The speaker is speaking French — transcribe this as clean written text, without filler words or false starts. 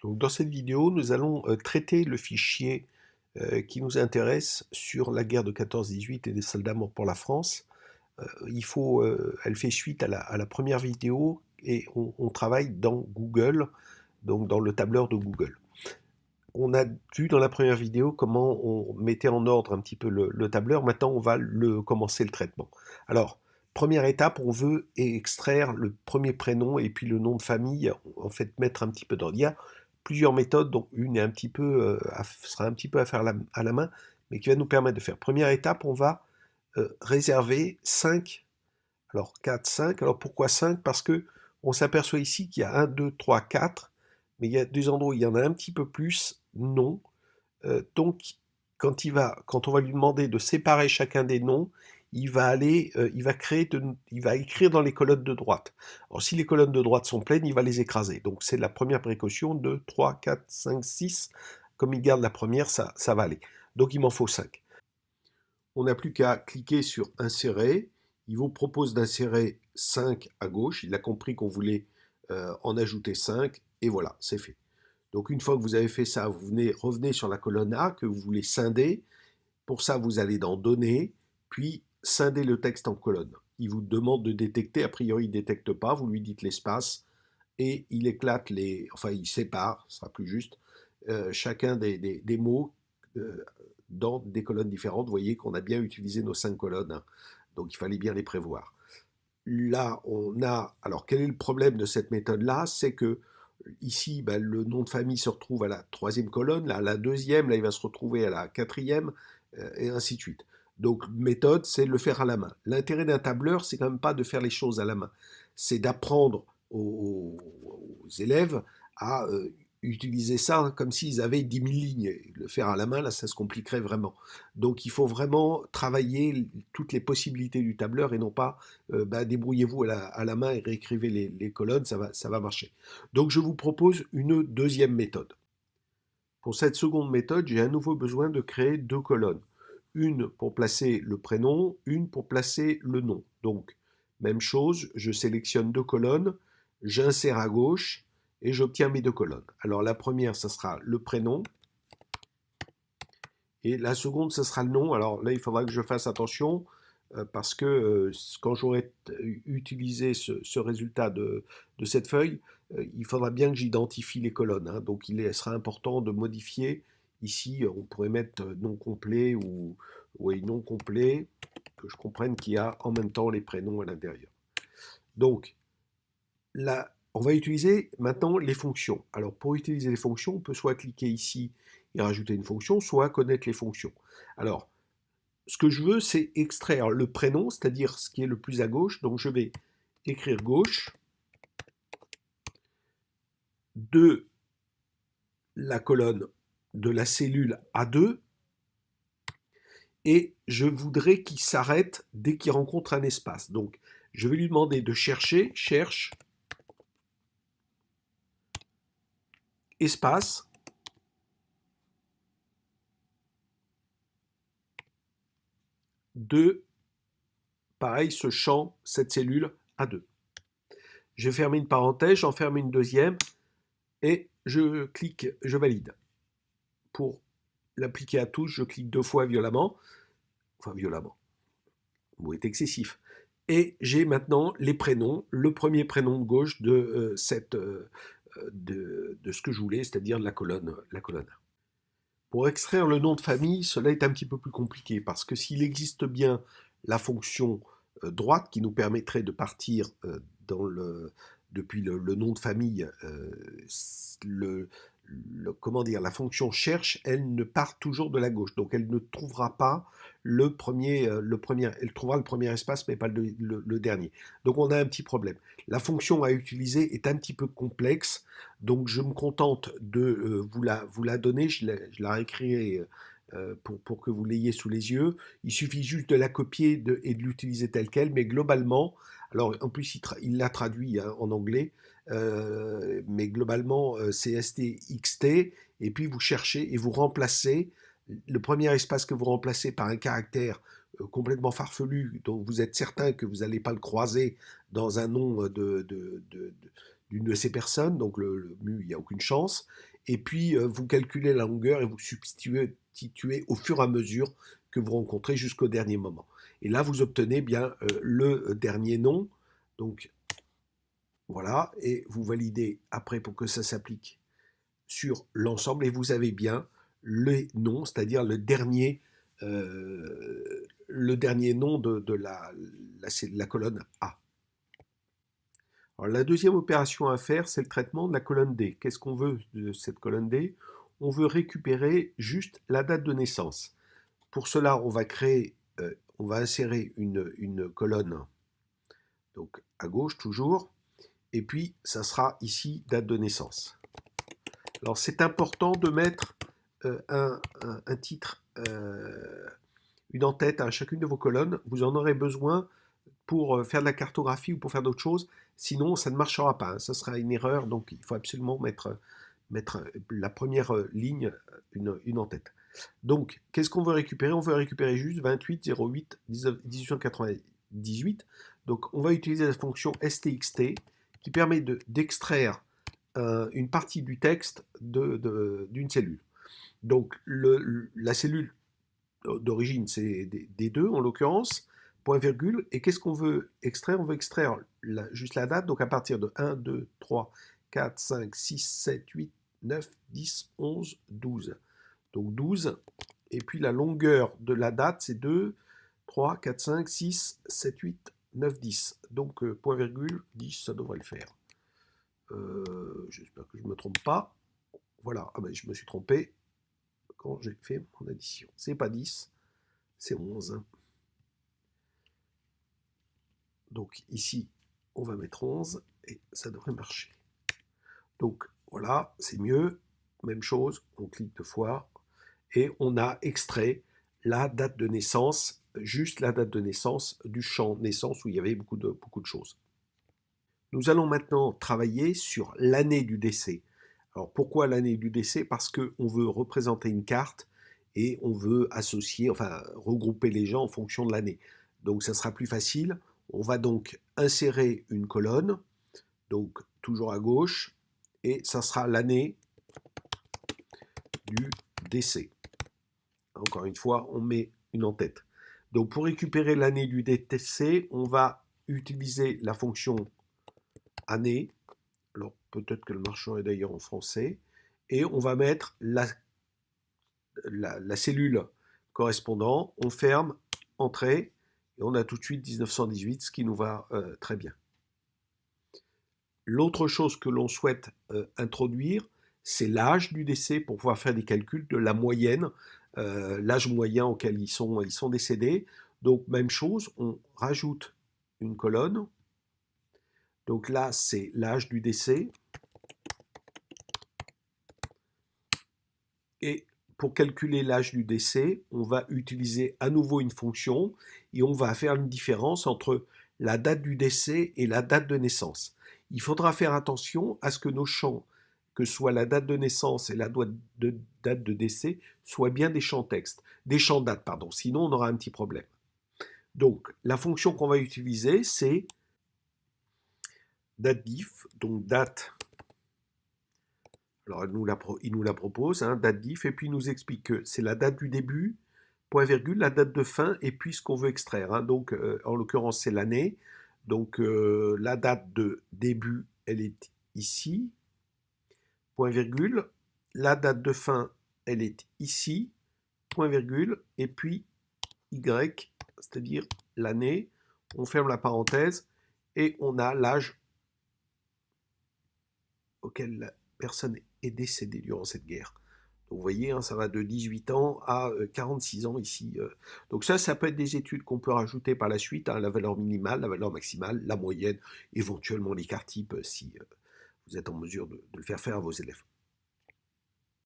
Donc, dans cette vidéo, nous allons traiter le fichier qui nous intéresse sur la guerre de 14-18 et des soldats morts pour la France. Elle fait suite à la première vidéo et on travaille dans Google, donc dans le tableur de Google. On a vu dans la première vidéo comment on mettait en ordre un petit peu le tableur. Maintenant, on va commencer le traitement. Alors, première étape, on veut extraire le premier prénom et puis le nom de famille, en fait, mettre un petit peu d'ordre. Il y a plusieurs méthodes, dont une est un petit peu, sera un petit peu à faire à la main, mais qui va nous permettre de faire. Première étape, on va réserver 5, alors 4, 5. Alors pourquoi 5? Parce que on s'aperçoit ici qu'il y a 1, 2, 3, 4, mais il y a des endroits où il y en a un petit peu plus, non. Donc, quand on va lui demander de séparer chacun des noms, il va écrire dans les colonnes de droite. Alors, si les colonnes de droite sont pleines, il va les écraser. Donc, c'est la première précaution, 2, 3, 4, 5, 6. Comme il garde la première, ça va aller. Donc, il m'en faut 5. On n'a plus qu'à cliquer sur insérer. Il vous propose d'insérer 5 à gauche. Il a compris qu'on voulait en ajouter 5. Et voilà, c'est fait. Donc une fois que vous avez fait ça, revenez sur la colonne A que vous voulez scinder. Pour ça, vous allez dans Données, puis scinder le texte en colonnes. Il vous demande de détecter, a priori il ne détecte pas, vous lui dites l'espace, et il éclate il sépare, ce sera plus juste, chacun des mots euh, dans des colonnes différentes. Vous voyez qu'on a bien utilisé nos 5 colonnes, hein. Donc il fallait bien les prévoir. Là, alors quel est le problème de cette méthode-là? C'est que ici, ben, le nom de famille se retrouve à la troisième colonne, là, à la deuxième, là, il va se retrouver à la quatrième, et ainsi de suite. Donc, méthode, c'est de le faire à la main. L'intérêt d'un tableur, c'est quand même pas de faire les choses à la main. C'est d'apprendre aux élèves à utiliser ça comme s'ils avaient 10 000 lignes. Le faire à la main, là, ça se compliquerait vraiment. Donc, il faut vraiment travailler toutes les possibilités du tableur et non pas débrouillez-vous à la main et réécrivez les colonnes, ça va marcher. Donc je vous propose une deuxième méthode. Pour cette seconde méthode, j'ai à nouveau besoin de créer 2 colonnes. Une pour placer le prénom, une pour placer le nom. Donc, même chose, je sélectionne 2 colonnes, j'insère à gauche et j'obtiens mes 2 colonnes. Alors la première, ça sera le prénom, et la seconde, ce sera le nom. Alors là, il faudra que je fasse attention parce que quand j'aurai utilisé ce résultat de cette feuille, il faudra bien que j'identifie les colonnes, hein. Donc il sera important de modifier. Ici, on pourrait mettre non complet ou oui, non complet, que je comprenne qu'il y a en même temps les prénoms à l'intérieur. Donc là, on va utiliser maintenant les fonctions. Alors pour utiliser les fonctions, on peut soit cliquer ici et rajouter une fonction, soit connaître les fonctions. Alors, ce que je veux, c'est extraire le prénom, c'est-à-dire ce qui est le plus à gauche. Donc je vais écrire gauche de la colonne de la cellule A2 et je voudrais qu'il s'arrête dès qu'il rencontre un espace. Donc je vais lui demander de chercher, cherche, espace, de, pareil, ce champ, cette cellule A2. Je ferme une parenthèse, j'en ferme une deuxième et je clique, je valide. Pour l'appliquer à tous, je clique 2 fois violemment, enfin violemment, le mot est excessif. Et j'ai maintenant les prénoms, le premier prénom de gauche de ce que je voulais, c'est-à-dire de la colonne. Pour extraire le nom de famille, cela est un petit peu plus compliqué, parce que s'il existe bien la fonction droite qui nous permettrait de partir depuis le nom de famille, comment dire, la fonction cherche, elle ne part toujours de la gauche, donc elle ne trouvera pas elle trouvera le premier espace, mais pas le dernier. Donc on a un petit problème. La fonction à utiliser est un petit peu complexe, donc je me contente de vous la donner, je la réécrirai pour que vous l'ayez sous les yeux. Il suffit juste de la copier et de l'utiliser telle qu'elle, mais globalement, alors en plus il l'a traduit hein, en anglais, mais globalement c'est STXT, et puis vous cherchez et vous remplacez le premier espace que vous remplacez par un caractère complètement farfelu, dont vous êtes certain que vous n'allez pas le croiser dans un nom d'une de ces personnes, donc le mu, il n'y a aucune chance. Et puis, vous calculez la longueur et vous substituez au fur et à mesure que vous rencontrez jusqu'au dernier moment. Et là, vous obtenez bien le dernier nom. Donc, voilà, et vous validez après pour que ça s'applique sur l'ensemble et vous avez bien les noms, c'est-à-dire le dernier nom de la colonne A. Alors, la deuxième opération à faire, c'est le traitement de la colonne D. Qu'est-ce qu'on veut de cette colonne D? On veut récupérer juste la date de naissance. Pour cela, on va insérer une colonne, donc à gauche toujours, et puis ça sera ici date de naissance. Alors c'est important de mettre un titre, une en-tête à chacune de vos colonnes. Vous en aurez besoin pour faire de la cartographie ou pour faire d'autres choses. Sinon, ça ne marchera pas. Ça sera une erreur. Donc, il faut absolument mettre la première ligne, une en-tête. Donc, qu'est-ce qu'on veut récupérer? On veut récupérer juste 28 08 1898. Donc, on va utiliser la fonction stxt qui permet d'extraire une partie du texte d'une cellule. Donc, la cellule d'origine, c'est D2 en l'occurrence, point virgule, et qu'est-ce qu'on veut extraire? On veut extraire juste la date, donc à partir de 1, 2, 3, 4, 5, 6, 7, 8, 9, 10, 11, 12. Donc 12, et puis la longueur de la date, c'est 2, 3, 4, 5, 6, 7, 8, 9, 10. Donc point virgule, 10, ça devrait le faire. J'espère que je ne me trompe pas. Voilà, ah ben, je me suis trompé quand j'ai fait mon addition. C'est pas 10, c'est 11. Donc ici, on va mettre 11 et ça devrait marcher. Donc voilà, c'est mieux. Même chose, on clique 2 fois et on a extrait la date de naissance, juste la date de naissance du champ naissance où il y avait beaucoup de choses. Nous allons maintenant travailler sur l'année du décès. Alors pourquoi l'année du décès? Parce qu'on veut représenter une carte et on veut associer, enfin regrouper les gens en fonction de l'année. Donc ça sera plus facile. On va donc insérer une colonne, donc toujours à gauche, et ça sera l'année du décès. Encore une fois, on met une en-tête. Donc pour récupérer l'année du décès, on va utiliser la fonction année. Alors peut-être que le marchand est d'ailleurs en français. Et on va mettre la cellule correspondant. On ferme, entrée, et on a tout de suite 1918, ce qui nous va très bien. L'autre chose que l'on souhaite introduire, c'est l'âge du décès pour pouvoir faire des calculs de la moyenne, l'âge moyen auquel ils sont décédés. Donc même chose, on rajoute une colonne. Donc là, c'est l'âge du décès. Et pour calculer l'âge du décès, on va utiliser à nouveau une fonction et on va faire une différence entre la date du décès et la date de naissance. Il faudra faire attention à ce que nos champs, que ce soit la date de naissance et la date de décès, soient bien des champs texte, des champs date, pardon, sinon on aura un petit problème. Donc la fonction qu'on va utiliser, c'est datediff, donc date. Alors il nous la propose, hein, date diff, et puis il nous explique que c'est la date du début, point virgule, la date de fin, et puis ce qu'on veut extraire. Hein. Donc en l'occurrence c'est l'année. Donc la date de début, elle est ici, point virgule. La date de fin, elle est ici, point virgule, et puis Y, c'est-à-dire l'année. On ferme la parenthèse et on a l'âge auquel la personne est décédée durant cette guerre. Donc vous voyez, hein, ça va de 18 ans à 46 ans ici. Donc ça peut être des études qu'on peut rajouter par la suite, hein, la valeur minimale, la valeur maximale, la moyenne, éventuellement l'écart type si vous êtes en mesure de le faire à vos élèves.